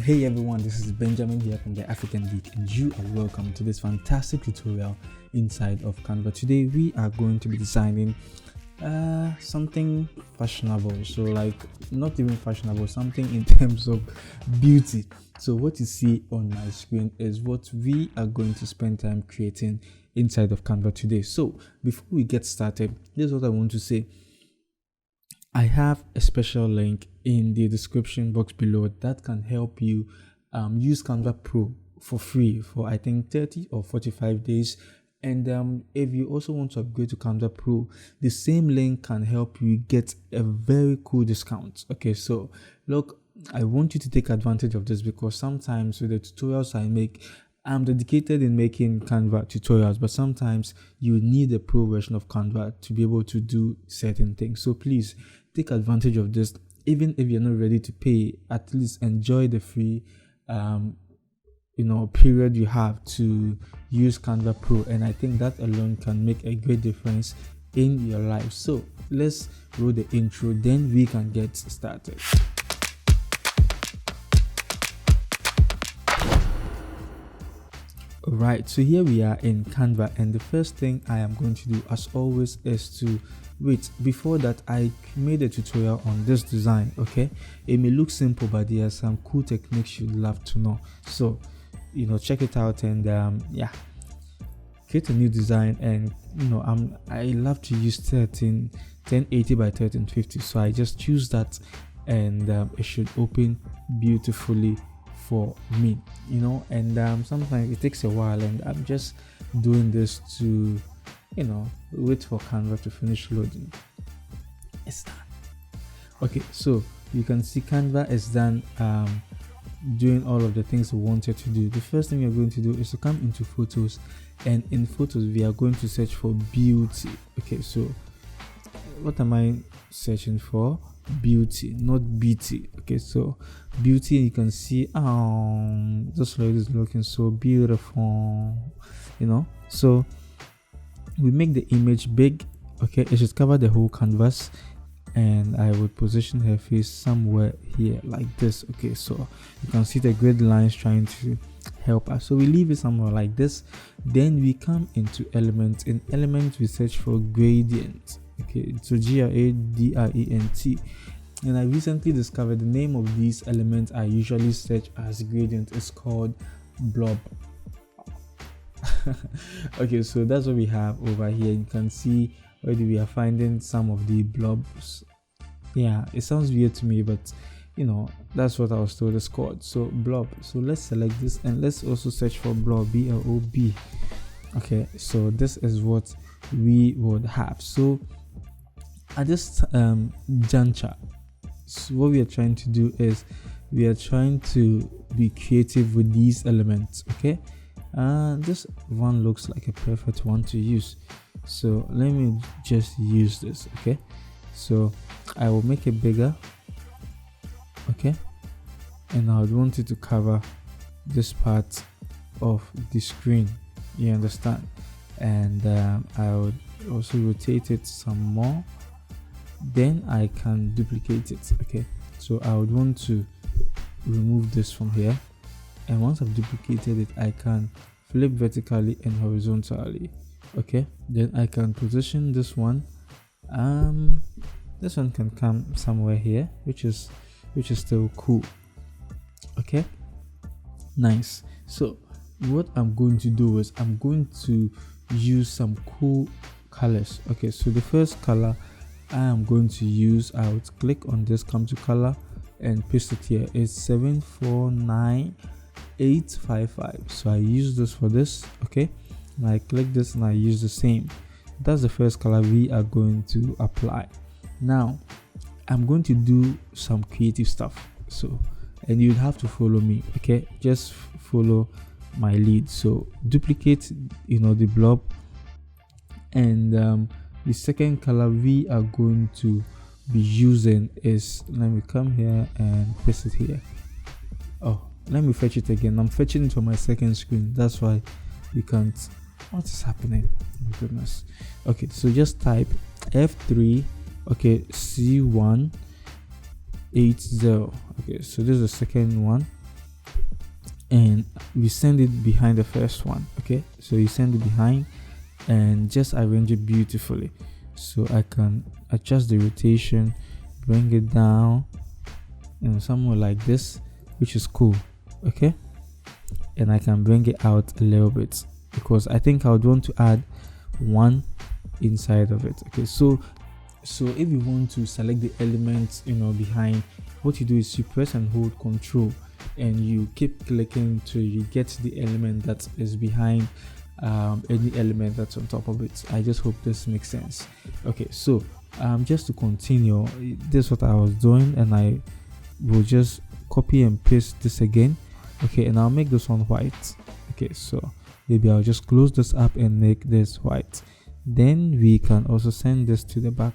Hey everyone, this is Benjamin here from the African Geek, and you are welcome to this fantastic tutorial inside of Canva. Today we are going to be designing something fashionable, so like not even fashionable, something in terms of beauty. So what you see on my screen is what we are going to spend time creating inside of Canva today. So before we get started, here's what I want to say. I have a special link in the description box below that can help you use Canva Pro for free for I think 30 or 45 days. And if you also want to upgrade to Canva Pro, the same link can help you get a very cool discount. Okay, so look, I want you to take advantage of this because sometimes with the tutorials I make, I'm dedicated in making Canva tutorials, but sometimes you need a pro version of Canva to be able to do certain things. So please take advantage of this. Even if you're not ready to pay, at least enjoy the free period you have to use Canva Pro, and I think that alone can make a great difference in your life. So let's roll the intro, then we can get started. Alright, so here we are in Canva, and the first thing I am going to do as always is to before that I made a tutorial on this design. Okay, it may look simple, but there are some cool techniques you'd love to know. So check it out, and create a new design. And I love to use 1080 by 1350, so I just choose that, and it should open beautifully for me, and sometimes it takes a while, and I'm just doing this to wait for Canva to finish loading. It's done. Okay, so you can see Canva is done doing all of the things we wanted to do. The first thing we're going to do is to come into photos, and in photos we are going to search for beauty. Okay, so what am I searching for? Beauty, not beauty. Okay, so beauty, you can see this lady is looking so beautiful, so we make the image big. Okay, it should cover the whole canvas, and I would position her face somewhere here like this. Okay, so you can see the grid lines trying to help us, so we leave it somewhere like this. Then we come into elements. In elements we search for gradient. Okay, so gradient, and I recently discovered the name of these elements I usually search as gradient is called blob. Okay, so that's what we have over here. You can see already we are finding some of the blobs. Yeah, it sounds weird to me, but that's what I was told it's called. So blob. So let's select this, and let's also search for blob, blob. Okay, so this is what we would have. So at this juncture, so what we are trying to do is we are trying to be creative with these elements. Okay, this one looks like a perfect one to use, so let me just use this. Okay, so I will make it bigger. Okay, and I would want it to cover this part of the screen, you understand, and I would also rotate it some more. Then I can duplicate it. Okay, so I would want to remove this from here, and once I've duplicated it, I can flip vertically and horizontally. Okay, then I can position this one. This one can come somewhere here, which is still cool. Okay, nice. So what I'm going to do is I'm going to use some cool colors. Okay, so the first color I am going to use, I would click on this, come to color, and paste it here. It's 749855. So I use this for this. Okay, and I click this and I use the same. That's the first color we are going to apply. Now I'm going to do some creative stuff, so and you'd have to follow me. Okay, just follow my lead. So duplicate the blob, and the second color we are going to be using is, let me come here and paste it here. Oh, let me fetch it again. I'm fetching it on my second screen, that's why we can't. What is happening? Oh my goodness. Okay, so just type F3. Okay, C180. Okay, so this is the second one. and we send it behind the first one. Okay, so you send it behind and just arrange it beautifully. So I can adjust the rotation, bring it down, somewhere like this, which is cool. Okay, and I can bring it out a little bit because I think I would want to add one inside of it. Okay, so if you want to select the elements behind, what you do is you press and hold Control and you keep clicking till you get the element that is behind any element that's on top of it. I just hope this makes sense. Okay, so just to continue, this is what I was doing, and I will just copy and paste this again. Okay, and I'll make this one white. Okay, so maybe I'll just close this up and make this white. Then we can also send this to the back.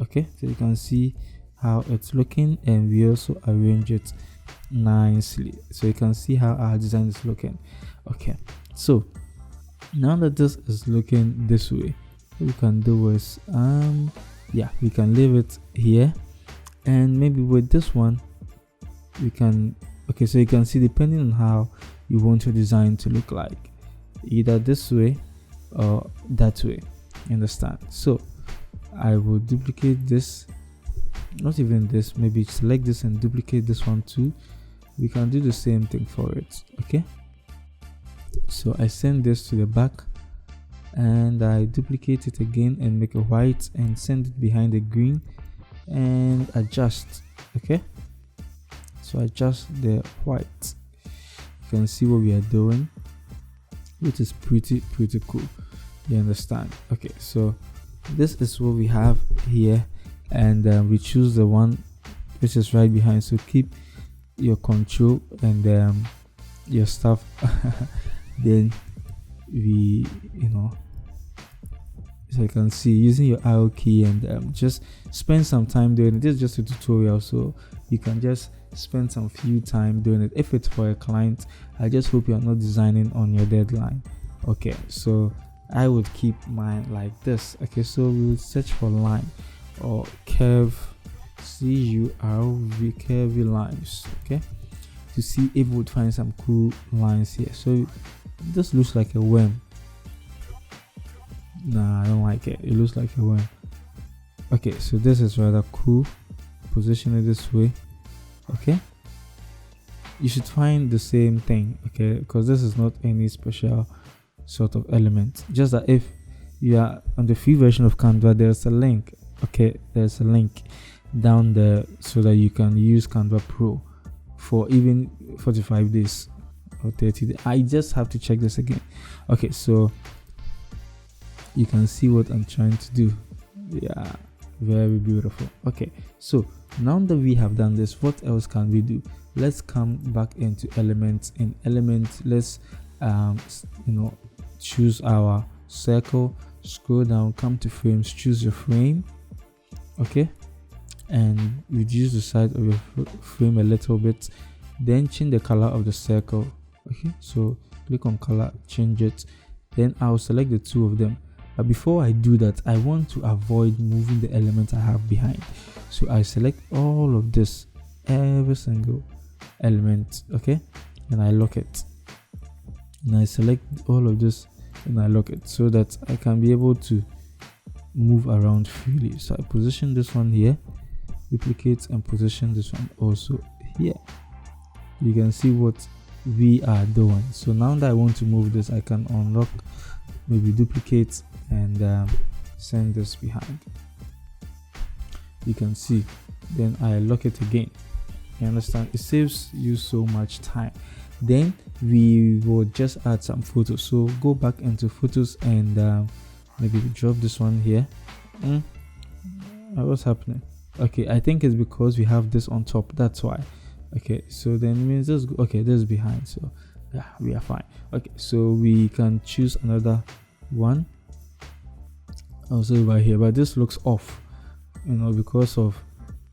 Okay, so you can see how it's looking, and we also arrange it nicely so you can see how our design is looking. Okay, so now that this is looking this way, what we can do is we can leave it here, and maybe with this one we can so you can see, depending on how you want your design to look like, either this way or that way, understand? So I will duplicate this, not even this, maybe select this and duplicate this one too. We can do the same thing for it. Okay, so I send this to the back and I duplicate it again and make it white and send it behind the green and adjust. Okay, so adjust the white. You can see what we are doing, which is pretty cool. You understand? Okay, so this is what we have here, and we choose the one which is right behind. So keep your control and your stuff. Then we so you can see, using your arrow key, and just spend some time doing it. This is just a tutorial, so you can just spend some few time doing it. If it's for a client, I just hope you are not designing on your deadline. Okay, so I would keep mine like this. Okay, so we'll search for line or curve, curve lines. Okay, to see if we would find some cool lines here. So this looks like a worm. Nah, I don't like it. It looks like a worm. Okay, so this is rather cool. Position it this way. Okay, you should find the same thing. Okay, because this is not any special sort of element. Just that if you are on the free version of Canva, there's a link. Okay, there's a link down there so that you can use Canva Pro for even 45 days or 30 days. I just have to check this again. Okay, so you can see what I'm trying to do. Yeah, very beautiful. Okay, so now that we have done this, what else can we do? Let's come back into elements. In elements, let's choose our circle, scroll down, come to frames, choose your frame. Okay, and reduce the size of your frame a little bit, then change the color of the circle. Okay, so click on color, change it, then I'll select the two of them. But before I do that, I want to avoid moving the element I have behind, so I select all of this, every single element. Okay, and I lock it, and I select all of this and I lock it so that I can be able to move around freely. So I position this one here, duplicate, and position this one also here. You can see what we are doing. So now that I want to move this, I can unlock, maybe duplicate, and send this behind. You can see, then I lock it again. You understand? It saves you so much time. Then we will just add some photos. So go back into photos and maybe drop this one here. What's happening? Okay, I think it's because we have this on top, that's why. Okay, so then it means this. Okay, this is behind, so yeah, we are fine. Okay, so we can choose another one also right here, but this looks off, because of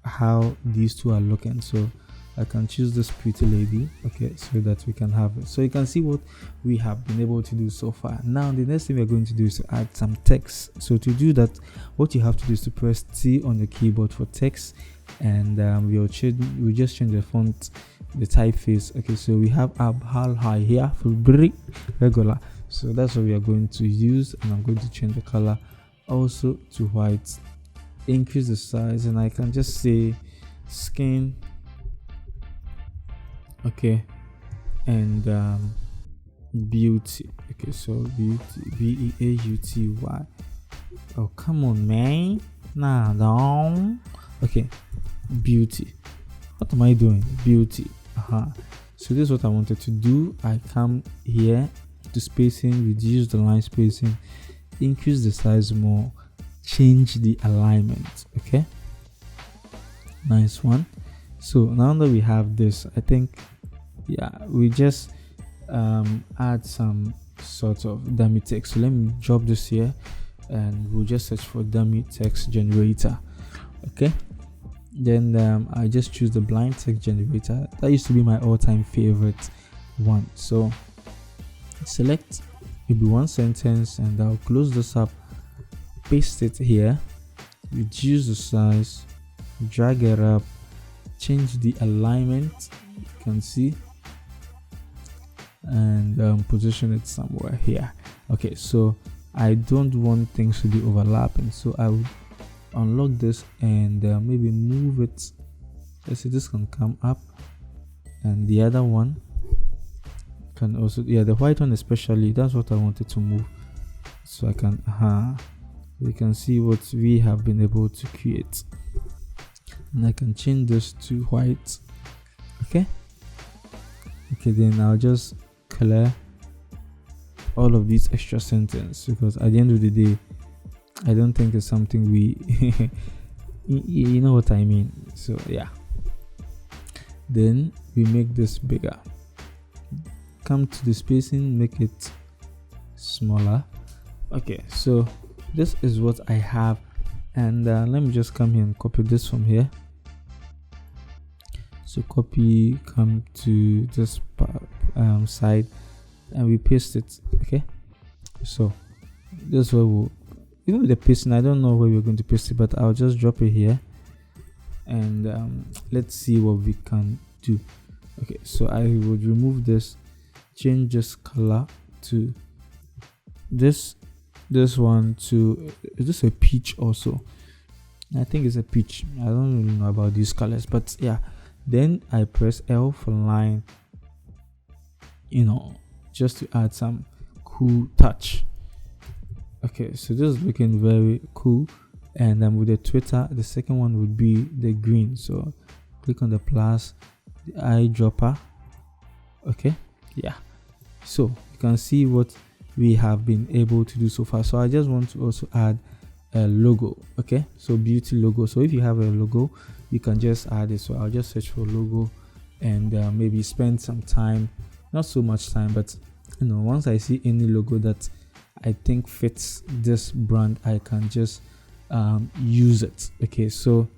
how these two are looking. So I can choose this pretty lady, okay, so that we can have it. So you can see what we have been able to do so far. Now the next thing we're going to do is to add some text. So to do that, what you have to do is to press T on the keyboard for text, and we'll just change the font the typeface. Okay, so we have high here for regular, so that's what we are going to use, and I'm going to change the color also to white, increase the size, and I can just say skin. Okay, and beauty. Okay, so beauty, beauty. Oh, come on, man. Nah, no. Okay, beauty. What am I doing? Beauty. So this is what I wanted to do. I come here to spacing, reduce the line spacing, increase the size more, change the alignment. Okay, nice one. So now that we have this, I think, yeah, we just add some sort of dummy text. So let me drop this here, and we'll just search for dummy text generator. Okay, then I just choose the blind text generator. That used to be my all-time favorite one. So select maybe one sentence, and I'll close this up, paste it here, reduce the size, drag it up, change the alignment, you can see, and position it somewhere here. Okay, so I don't want things to be overlapping, so I would unlock this and maybe move it. Let's see, this can come up, and the other one can also, yeah, the white one especially, that's what I wanted to move, so I can you can see what we have been able to create, and I can change this to white. Okay, then I'll just clear all of these extra sentences, because at the end of the day, I don't think it's something we you know what I mean. So yeah, then we make this bigger, come to the spacing, make it smaller. Okay, so this is what I have, and let me just come here and copy this from here. So copy, come to this side, and we paste it. Okay, so this is what we'll, even with the pasting, I don't know where we're going to paste it, but I'll just drop it here, and let's see what we can do. Okay, so I would remove this, change this color to this one to, is this a peach also? I think it's a peach. I don't really know about these colors, but yeah, then I press L for line, just to add some cool touch. Okay, so this is looking very cool, and with the Twitter, the second one would be the green. So click on the plus, the eyedropper. Okay, yeah, so you can see what we have been able to do so far. So I just want to also add a logo. Okay, so beauty logo. So if you have a logo, you can just add it. So I'll just search for logo, and maybe spend some time, not so much time, but once I see any logo that I think fits this brand, I can just use it. Okay, so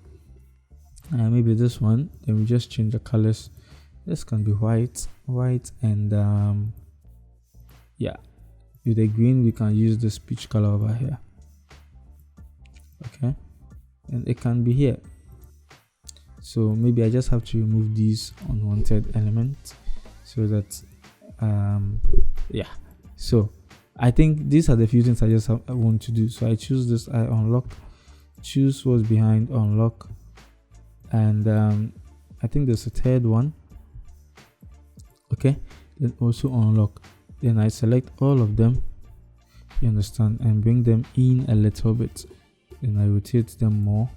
maybe this one, then we just change the colors. This can be white, and yeah, with the green we can use this peach color over here. Okay, and it can be here. So maybe I just have to remove these unwanted elements, so that yeah, so I think these are the few things I want to do. So I choose this, I unlock, choose what's behind, unlock, and I think there's a third one. Okay, then also unlock, then I select all of them, you understand, and bring them in a little bit, then I rotate them more.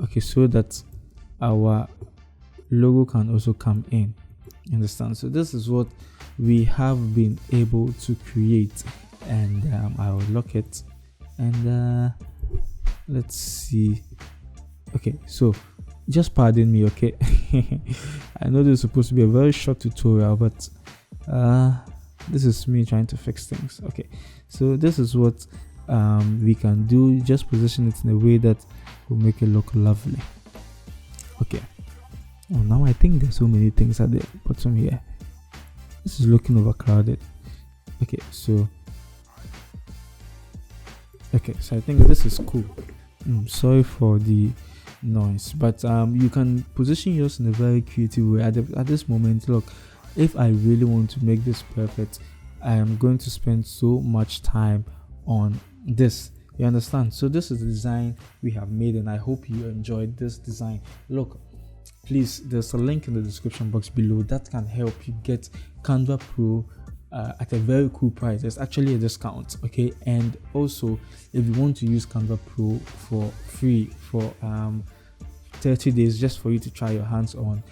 Okay, so that our logo can also come in, you understand. So this is what we have been able to create, and I will lock it, and let's see. Okay, so just pardon me, okay. I know this is supposed to be a very short tutorial, but this is me trying to fix things. Okay, so this is what we can do. Just position it in a way that will make it look lovely. Okay, now I think there's so many things at the bottom here. This is looking overcrowded. Okay, so I think this is cool. Sorry for the noise. But you can position yours in a very creative way. At this moment, look, if I really want to make this perfect, I am going to spend so much time on this. You understand? So this is the design we have made, and I hope you enjoyed this design. Look, please, there's a link in the description box below that can help you get Canva Pro at a very cool price. There's actually a discount, okay? And also, if you want to use Canva Pro for free for 30 days just for you to try your hands on,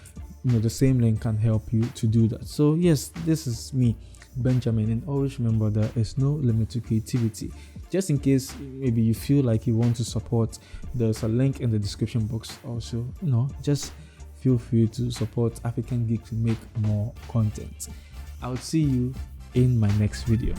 the same link can help you to do that. So yes, this is me, Benjamin, and always remember there is no limit to creativity. Just in case maybe you feel like you want to support, there's a link in the description box also. Just feel free to support African Geek to make more content. I'll see you in my next video.